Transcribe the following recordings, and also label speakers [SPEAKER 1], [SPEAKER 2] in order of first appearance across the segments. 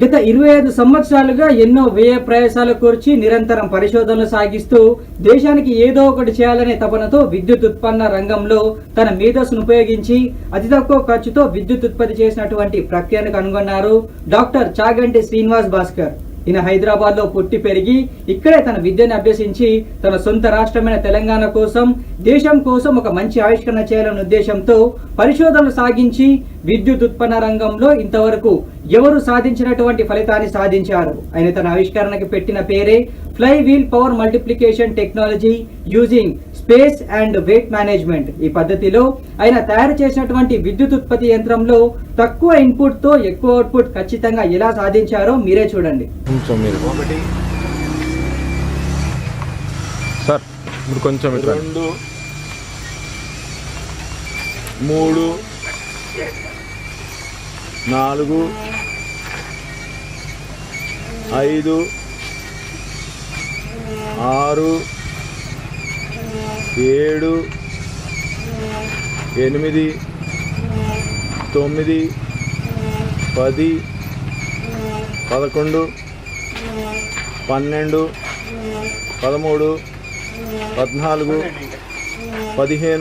[SPEAKER 1] గత 25 సంవత్సరాలుగా ఎన్నో వ్యయ ప్రయాసాలు కోర్చి నిరంతరం పరిశోధనలు సాగిస్తూ దేశానికి ఏదో ఒకటి చేయాలనే తపనతో విద్యుత్ ఉత్పన్న రంగంలో తన మేధస్సును ఉపయోగించి అతి తక్కువ ఖర్చుతో విద్యుత్ ఉత్పత్తి చేసినటువంటి ప్రక్రియను కనుగొన్నారు డాక్టర్ చాగంటి శ్రీనివాస్ భాస్కర్. ఈయన హైదరాబాద్ లో పుట్టి పెరిగి ఇక్కడే తన విద్యను అభ్యసించి తన సొంత రాష్ట్రమైన తెలంగాణ కోసం దేశం కోసం ఒక మంచి ఆవిష్కరణ చేయాలనే ఉద్దేశంతో పరిశోధనలు సాగించి విద్యుత్ ఉత్పన్న రంగంలో ఇంతవరకు ఎవరు సాధించినటువంటి ఫలితాన్ని సాధించారు. ఆయన తన ఆవిష్కరణకి పెట్టిన పేరే flywheel power multiplication technology using space and weight management. ఈ పద్ధతిలో ఆయన తయారు చేసినటువంటి విద్యుత్ ఉత్పత్తి యంత్రంలో తక్కువ ఇన్పుట్ తో ఎక్కువ అవుట్పుట్ ఖచ్చితంగా ఎలా సాధించారో మీరే చూడండి.
[SPEAKER 2] సార్ ఇప్పుడు కొంచెం 2 3 4 5 6 7 8 9 10 11 12 13 14 15 16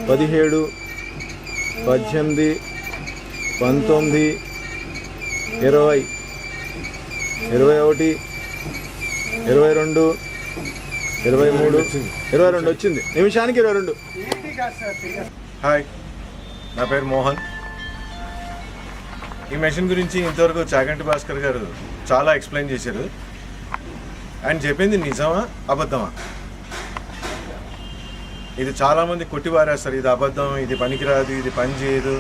[SPEAKER 2] 17 18 19 20 21 22 23 22 వచ్చింది నిమిషానికి 22.
[SPEAKER 3] హాయ్, నా పేరు మోహన్. ఈ మెషిన్ గురించి ఇంతవరకు చాగంటి భాస్కర్ గారు చాలా ఎక్స్ప్లెయిన్ చేశారు. ఆయన చెప్పింది నిజమా అబద్ధమా? ఇది చాలామంది కొట్టివారేస్తారు, ఇది అబద్ధం, ఇది పనికిరాదు, ఇది పని చేయదు,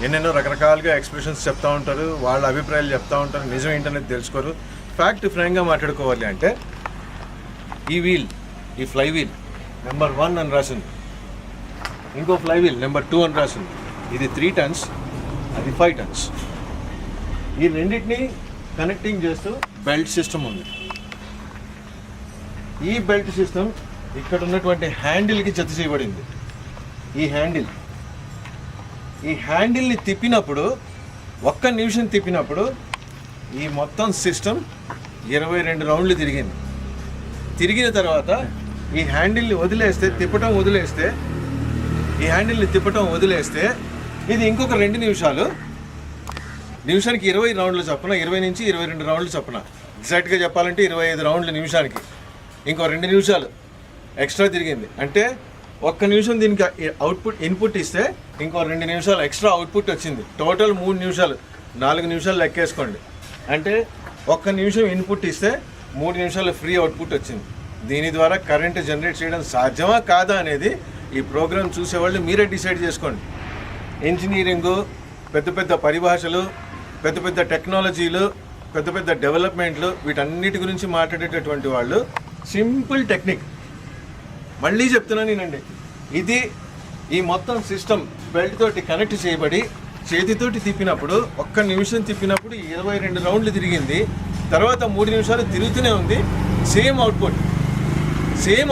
[SPEAKER 3] ఎన్నెన్నో రకరకాలుగా ఎక్స్ప్రెషన్స్ చెప్తూ ఉంటారు, వాళ్ళ అభిప్రాయాలు చెప్తూ ఉంటారు. నిజం ఏంటనేది తెలుసుకోరు. ఫ్యాక్ట్ ఫ్రాంక్గా మాట్లాడుకోవాలి అంటే ఈ వీల్, ఈ ఫ్లై వీల్ నెంబర్ 1 అని రాసింది, ఇంకో ఫ్లై వీల్ నెంబర్ 2 అని రాసింది. ఇది 3 టన్స్, అది 5 టన్స్. ఈ రెండింటిని కనెక్టింగ్ చేస్తూ బెల్ట్ సిస్టమ్ ఉంది. ఈ బెల్ట్ సిస్టమ్ ఇక్కడ ఉన్నటువంటి హ్యాండిల్కి జత చేయబడింది. ఈ హ్యాండిల్ని తిప్పినప్పుడు, 1 నిమిషం తిప్పినప్పుడు ఈ మొత్తం సిస్టమ్ 22 రౌండ్లు తిరిగింది. తిరిగిన తర్వాత ఈ హ్యాండిల్ని తిప్పటం వదిలేస్తే ఇది ఇంకొక 2 నిమిషాలు, నిమిషానికి 20 రౌండ్లు చొప్పున, 20 నుంచి 22 రౌండ్లు చొప్పున, ఎగ్జాక్ట్గా చెప్పాలంటే 25 రౌండ్లు నిమిషానికి, ఇంకో 2 నిమిషాలు ఎక్స్ట్రా తిరిగింది. అంటే 1 నిమిషం దీనికి ఇన్పుట్ ఇస్తే ఇంకో 2 నిమిషాలు ఎక్స్ట్రా అవుట్పుట్ వచ్చింది. టోటల్ 3 నిమిషాలు, 4 నిమిషాలు లెక్కేసుకోండి. అంటే 1 నిమిషం ఇన్పుట్ ఇస్తే 3 నిమిషాలు ఫ్రీ అవుట్పుట్ వచ్చింది. దీని ద్వారా కరెంట్ జనరేట్ చేయడం సాధ్యమా కాదా అనేది ఈ ప్రోగ్రామ్ చూసేవాళ్ళు మీరే డిసైడ్ చేసుకోండి. ఇంజనీరింగు, పెద్ద పెద్ద పరిభాషలు, పెద్ద పెద్ద టెక్నాలజీలు, పెద్ద పెద్ద డెవలప్మెంట్లు, వీటన్నిటి గురించి మాట్లాడేటటువంటి వాళ్ళు సింపుల్ టెక్నిక్ మళ్ళీ చెప్తున్నాను నేనండి. ఇది ఈ మొత్తం సిస్టమ్ బెల్ట్ తోటి కనెక్ట్ చేయబడి చేతితోటి తిప్పినప్పుడు, 1 నిమిషం తిప్పినప్పుడు 22 రౌండ్లు తిరిగింది. తర్వాత 3 నిమిషాలు తిరుగుతూనే ఉంది. సేమ్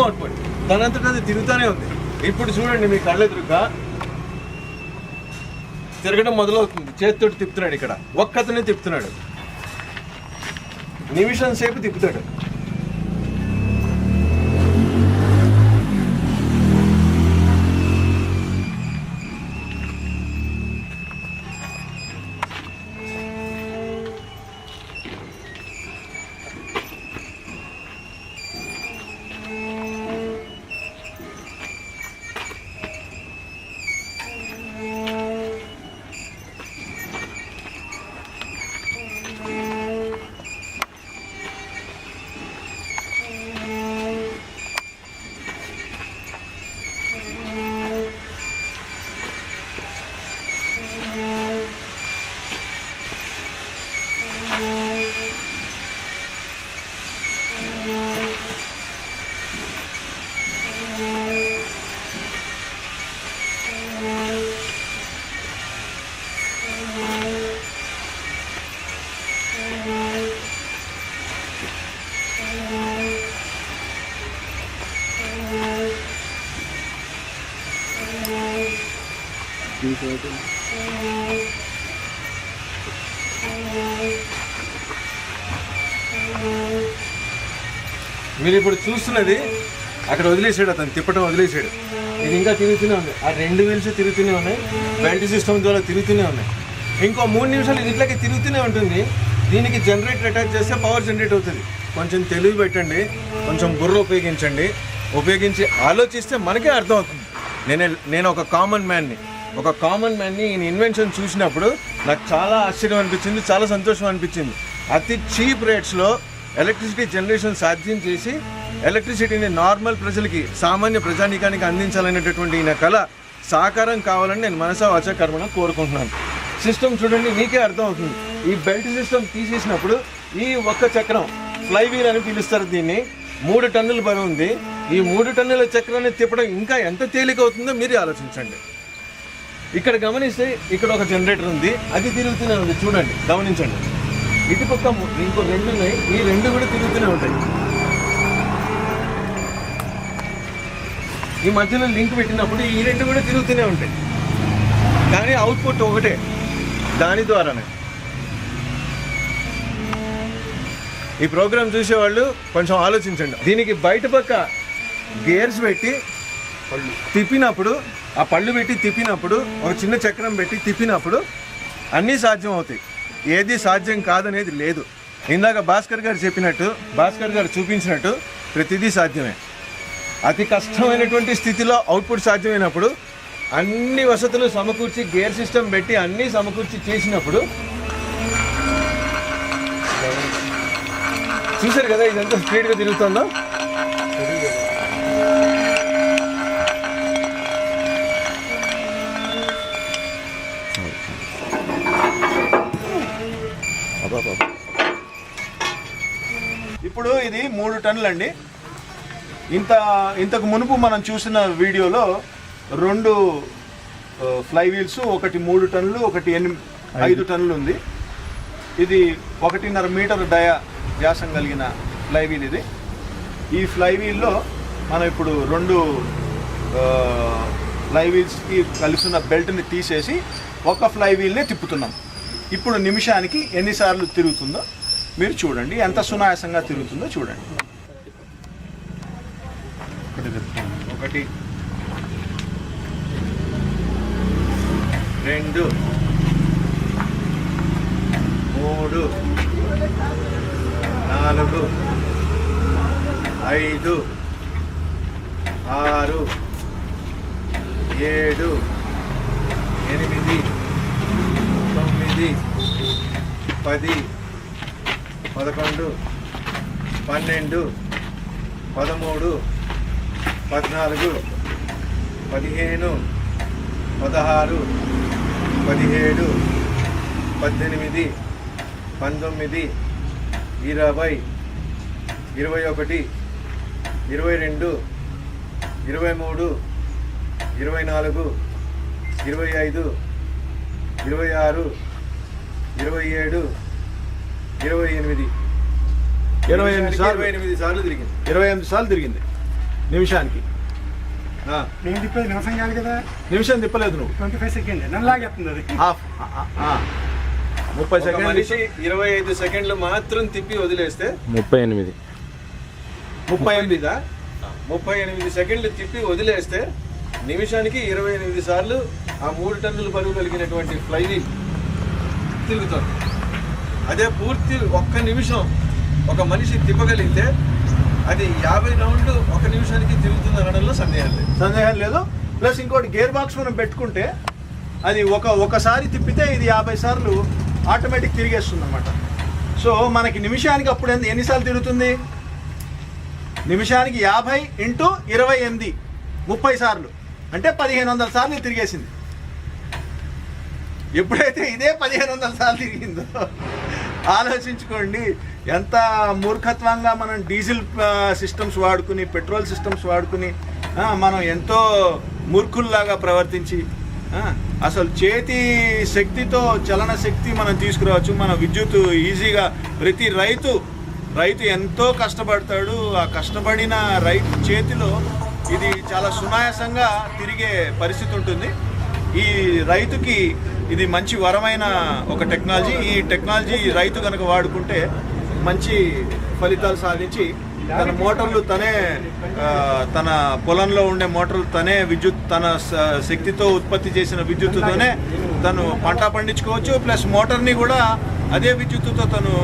[SPEAKER 3] అవుట్పుట్ దానంతటా అది తిరుగుతూనే ఉంది. ఇప్పుడు చూడండి, మీ కళ్ళెదురుగా తిరగడం మొదలవుతుంది. చేతితోటి తిప్పుతున్నాడు, ఇక్కడ ఒక్కతనే తిప్పుతున్నాడు, నిమిషం సేపు తిప్పుతాడు. మీరు ఇప్పుడు చూస్తున్నది అక్కడ వదిలేసాడు, అతను తిప్పటం వదిలేసాడు. ఇది ఇంకా తిరుగుతూనే ఉంది, ఆ 2 వీల్స్ తిరుగుతూనే ఉన్నాయి, బెల్ట్ సిస్టమ్ ద్వారా తిరుగుతూనే ఉన్నాయి. ఇంకో 3 నిమిషాలు ఇది ఇట్లాగే తిరుగుతూనే ఉంటుంది. దీనికి జనరేటర్ అటాచ్ చేస్తే పవర్ జనరేట్ అవుతుంది. కొంచెం తెలివి పెట్టండి, కొంచెం బుర్ర ఉపయోగించి ఆలోచిస్తే మనకే అర్థం అవుతుంది. నేను ఒక కామన్ మ్యాన్ని ఈ ఇన్వెన్షన్ చూసినప్పుడు నాకు చాలా ఆశ్చర్యం అనిపించింది, చాలా సంతోషం అనిపించింది. అతి చీప్ రేట్స్లో ఎలక్ట్రిసిటీ జనరేషన్ సాధ్యం చేసి ఎలక్ట్రిసిటీని నార్మల్ ప్రజలకి, సామాన్య ప్రజానీకానికి అందించాలనేటటువంటి ఈయన కళ సాకారం కావాలని నేను మనసా వాచా కర్మణ కోరుకుంటున్నాను. సిస్టమ్ చూడండి, మీకే అర్థం అవుతుంది. ఈ బెల్ట్ సిస్టమ్ తీసేసినప్పుడు ఈ ఒక్క చక్రం ఫ్లైవీల్ అని పిలుస్తారు దీన్ని, 3 టన్నుల బరువు ఉంది. ఈ 3 టన్నుల చక్రాన్ని తిప్పడం ఇంకా ఎంత తేలిక అవుతుందో మీరే ఆలోచించండి. ఇక్కడ గమనిస్తే ఇక్కడ ఒక జనరేటర్ ఉంది, అది తిరుగుతూనే ఉంది. చూడండి, గమనించండి. ఇటు పక్క ఇంకో 2 ఉన్నాయి, ఈ 2 కూడా తిరుగుతూనే ఉంటాయి. ఈ మధ్యలో లింక్ పెట్టినప్పుడు ఈ 2 కూడా తిరుగుతూనే ఉంటాయి. కానీ అవుట్పుట్ ఒకటే, దాని ద్వారానే. ఈ ప్రోగ్రామ్ చూసేవాళ్ళు కొంచెం ఆలోచించండి. దీనికి బయట పక్క గేర్స్ పెట్టి తిప్పినప్పుడు, ఆ పళ్ళు పెట్టి తిప్పినప్పుడు, ఒక చిన్న చక్రం పెట్టి తిప్పినప్పుడు అన్నీ సాధ్యం అవుతాయి. ఏది సాధ్యం కాదనేది లేదు. ఇందాక భాస్కర్ గారు చూపించినట్టు ప్రతిదీ సాధ్యమే. అతి కష్టమైనటువంటి స్థితిలో అవుట్పుట్ సాధ్యమైనప్పుడు, అన్ని వసతులు సమకూర్చి గేర్ సిస్టమ్ పెట్టి అన్నీ సమకూర్చి చేసినప్పుడు చూశారు కదా ఇదంతా స్పీడ్గా తిరుగుతుందో.
[SPEAKER 2] ఇప్పుడు ఇది 3 టన్నులు అండి. ఇంతకు మునుపు మనం చూసిన వీడియోలో 2 ఫ్లై వీల్స్, ఒకటి 3 టన్నులు, ఒకటి 5 టన్నులు ఉంది. ఇది 1.5 మీటర్ వ్యాసం కలిగిన ఫ్లై వీల్ ఇది. ఈ ఫ్లై వీల్లో మనం ఇప్పుడు 2 ఫ్లై వీల్స్కి కలిసిన బెల్ట్ని తీసేసి ఒక ఫ్లై వీల్నే తిప్పుతున్నాం. ఇప్పుడు నిమిషానికి ఎన్నిసార్లు తిరుగుతుందో మీరు చూడండి, ఎంత సునాయాసంగా తిరుగుతుందో చూడండి. 1 2 3 4 5 6 7 8 9 10 11 12 13 14 15 16 17 18 19 20 21 22 23 24 25 26 27 28 28 సార్లు తిరిగింది. 28 సార్లు తిరిగింది నిమిషానికి.
[SPEAKER 4] నేను తిప్పేది నిమిషం కాదు కదా,
[SPEAKER 2] నిమిషం తిప్పలేదు నువ్వు,
[SPEAKER 4] 25 సెకండ్ నన్ను లాగేస్తుంది అది.
[SPEAKER 2] 30 సెకండ్
[SPEAKER 3] మనిషి 25 సెకండ్లు మాత్రం తిప్పి వదిలేస్తే
[SPEAKER 2] 38
[SPEAKER 3] 38 సెకండ్లు తిప్పి వదిలేస్తే నిమిషానికి 28 సార్లు ఆ 3 టన్నుల బరువు కలిగినటువంటి ఫ్లైవీల్ తిరుగుతుంది. అదే పూర్తి 1 నిమిషం ఒక మనిషి తిప్పగలిగితే అది 50 రౌండ్లు 1 నిమిషానికి తిరుగుతుంది అనడంలో సందేహం లేదు. ప్లస్ ఇంకోటి గేర్ బాక్స్ మనం పెట్టుకుంటే అది ఒకసారి తిప్పితే ఇది 50 సార్లు ఆటోమేటిక్ తిరిగేస్తుంది అన్నమాట. సో మనకి నిమిషానికి అప్పుడు ఎన్నిసార్లు తిరుగుతుంది? నిమిషానికి 50 × 28 30 సార్లు, అంటే 1500 సార్లు తిరిగేసింది. ఎప్పుడైతే ఇదే 1500 సార్లు తిరిగిందో ఆలోచించుకోండి ఎంత మూర్ఖత్వంగా మనం డీజిల్ సిస్టమ్స్ వాడుకుని, పెట్రోల్ సిస్టమ్స్ వాడుకుని మనం ఎంతో మూర్ఖుల్లాగా ప్రవర్తించి అసలు చేతి శక్తితో చలన శక్తి మనం తీసుకురావచ్చు. మన విద్యుత్ ఈజీగా ప్రతి రైతు ఎంతో కష్టపడతాడు. ఆ కష్టపడిన రైతు చేతిలో ఇది చాలా సునాయాసంగా తిరిగే పరిస్థితి ఉంటుంది. ఈ రైతుకి ఇది మంచి వరమైన ఒక టెక్నాలజీ. ఈ టెక్నాలజీ రైతు కనుక వాడుకుంటే మంచి ఫలితాలు సాధించి
[SPEAKER 2] తన మోటార్లు తనే తన పొలంలో ఉండే మోటార్లు తనే విద్యుత్ తన శక్తితో ఉత్పత్తి చేసిన విద్యుత్తుతోనే తను పంట పండించుకోవచ్చు. ప్లస్ మోటార్ని కూడా అదే విద్యుత్తుతో తను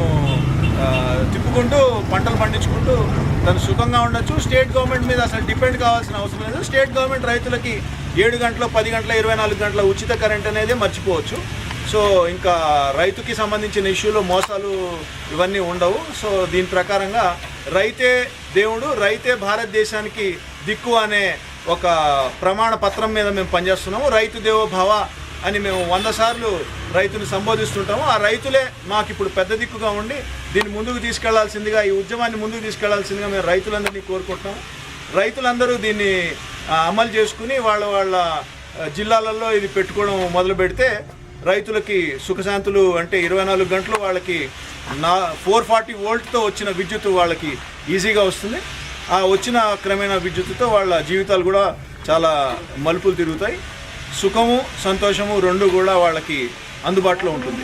[SPEAKER 2] తిప్పుకుంటూ పంటలు పండించుకుంటూ తను సుఖంగా ఉండొచ్చు. స్టేట్ గవర్నమెంట్ మీద అసలు డిపెండ్ కావాల్సిన అవసరం లేదు. స్టేట్ గవర్నమెంట్ రైతులకి 7 గంటలు 10 గంటల 24 గంటల ఉచిత కరెంట్ అనేది మర్చిపోవచ్చు. సో ఇంకా రైతుకి సంబంధించిన ఇష్యూలో మోసాలు ఇవన్నీ ఉండవు. సో దీని ప్రకారంగా రైతే దేవుడు, రైతే భారతదేశానికి దిక్కు అనే ఒక ప్రమాణ పత్రం మీద మేము పనిచేస్తున్నాము. రైతు దేవోభవ అని మేము 100 సార్లు రైతుని సంబోధిస్తుంటాము. ఆ రైతులే మాకు ఇప్పుడు పెద్ద దిక్కుగా ఉండి దీన్ని ముందుకు తీసుకెళ్లాల్సిందిగా, ఈ ఉద్యమాన్ని ముందుకు తీసుకెళ్లాల్సిందిగా మేము రైతులందరినీ కోరుకుంటున్నాము. రైతులందరూ దీన్ని అమలు చేసుకుని వాళ్ళ జిల్లాలలో ఇది పెట్టుకోవడం మొదలు పెడితే రైతులకి సుఖశాంతులు, అంటే 24 గంటలు వాళ్ళకి 440 వోల్ట్తో వచ్చిన విద్యుత్ వాళ్ళకి ఈజీగా వస్తుంది. ఆ వచ్చిన క్రమేణా విద్యుత్తుతో వాళ్ళ జీవితాలు కూడా చాలా మలుపులు తిరుగుతాయి. సుఖము సంతోషము రెండు కూడా వాళ్ళకి అందుబాటులో ఉంటుంది.